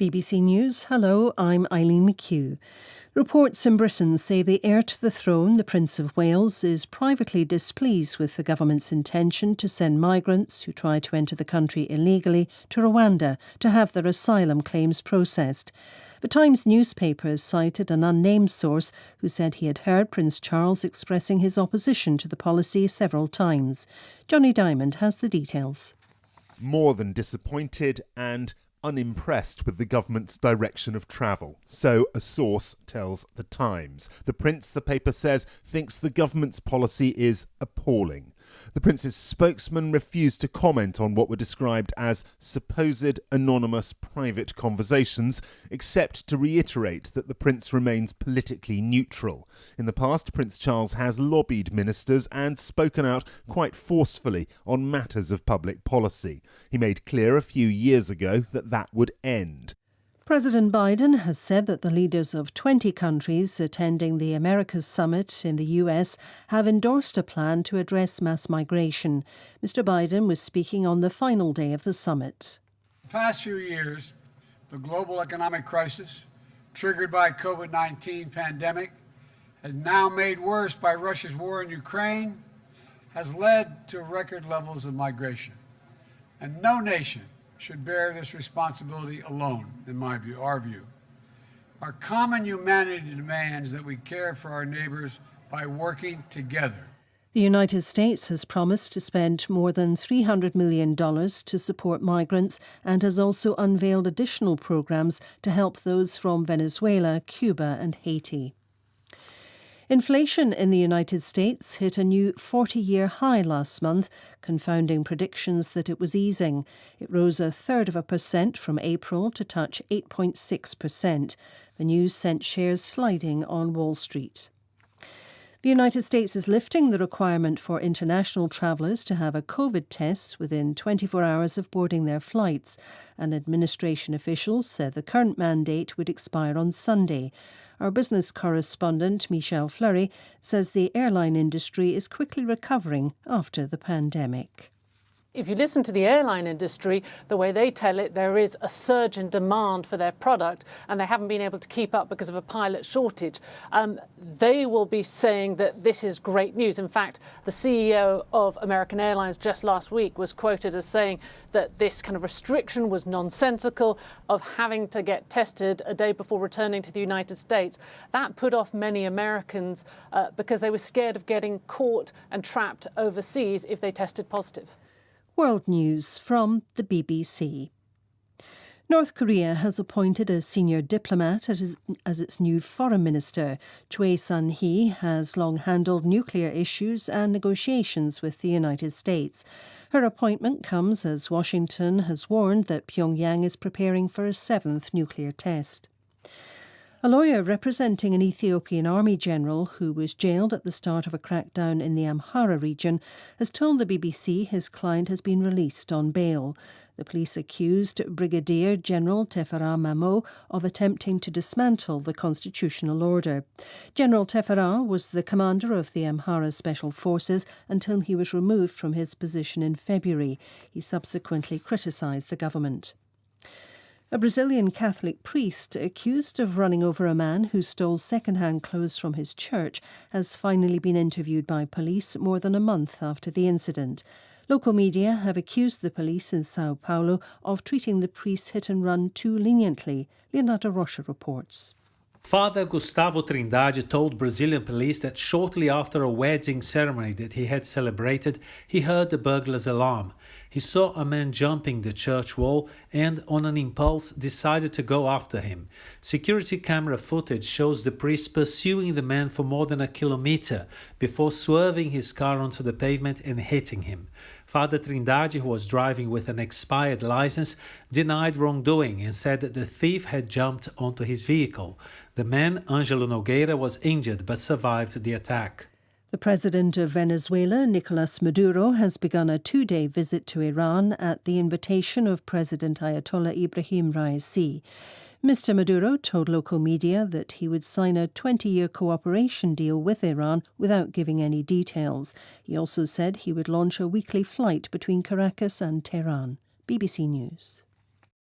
BBC News, hello, I'm Eileen McHugh. Reports in Britain say the heir to the throne, the Prince of Wales, is privately displeased with the government's intention to send migrants who try to enter the country illegally to Rwanda to have their asylum claims processed. The Times newspaper has cited an unnamed source who said he had heard Prince Charles expressing his opposition to the policy several times. Johnny Diamond has the details. More than disappointed and unimpressed with the government's direction of travel. So a source tells The Times. The Prince, the paper says, thinks the government's policy is appalling. The Prince's spokesman refused to comment on what were described as supposed anonymous private conversations, except to reiterate that the Prince remains politically neutral. In the past, Prince Charles has lobbied ministers and spoken out quite forcefully on matters of public policy. He made clear a few years ago that would end. President Biden has said that the leaders of 20 countries attending the Americas Summit in the US have endorsed a plan to address mass migration. Mr. Biden was speaking on the final day of the summit. The past few years, the global economic crisis, triggered by COVID-19 pandemic, and now made worse by Russia's war in Ukraine, has led to record levels of migration. And no nation should bear this responsibility alone, in my view, our view. Our common humanity demands that we care for our neighbours by working together. The United States has promised to spend more than $300 million to support migrants and has also unveiled additional programmes to help those from Venezuela, Cuba and Haiti. Inflation in the United States hit a new 40-year high last month, confounding predictions that it was easing. It rose 0.33% from April to touch 8.6%. The news sent shares sliding on Wall Street. The United States is lifting the requirement for international travellers to have a COVID test within 24 hours of boarding their flights. An administration official said the current mandate would expire on Sunday. Our business correspondent, Michelle Fleury, says the airline industry is quickly recovering after the pandemic. If you listen to the airline industry, the way they tell it, there is a surge in demand for their product and they haven't been able to keep up because of a pilot shortage. They will be saying that this is great news. In fact, the CEO of American Airlines just last week was quoted as saying that this kind of restriction was nonsensical of having to get tested a day before returning to the United States. That put off many Americans because they were scared of getting caught and trapped overseas if they tested positive. World News from the BBC. North Korea has appointed a senior diplomat as its new foreign minister. Choi Sun-hee has long handled nuclear issues and negotiations with the United States. Her appointment comes as Washington has warned that Pyongyang is preparing for a seventh nuclear test. A lawyer representing an Ethiopian army general who was jailed at the start of a crackdown in the Amhara region has told the BBC his client has been released on bail. The police accused Brigadier General Tefera Mamo of attempting to dismantle the constitutional order. General Tefera was the commander of the Amhara Special Forces until he was removed from his position in February. He subsequently criticised the government. A Brazilian Catholic priest accused of running over a man who stole second-hand clothes from his church has finally been interviewed by police more than a month after the incident. Local media have accused the police in Sao Paulo of treating the priest's hit-and-run too leniently. Leonardo Rocha reports. Father Gustavo Trindade told Brazilian police that shortly after a wedding ceremony that he had celebrated, he heard the burglar's alarm. He saw a man jumping the church wall and, on an impulse, decided to go after him. Security camera footage shows the priest pursuing the man for more than a kilometer before swerving his car onto the pavement and hitting him. Father Trindade, who was driving with an expired license, denied wrongdoing and said that the thief had jumped onto his vehicle. The man, Angelo Nogueira, was injured but survived the attack. The president of Venezuela, Nicolas Maduro, has begun a 2-day visit to Iran at the invitation of President Ayatollah Ibrahim Raisi. Mr. Maduro told local media that he would sign a 20-year cooperation deal with Iran without giving any details. He also said he would launch a weekly flight between Caracas and Tehran. BBC News.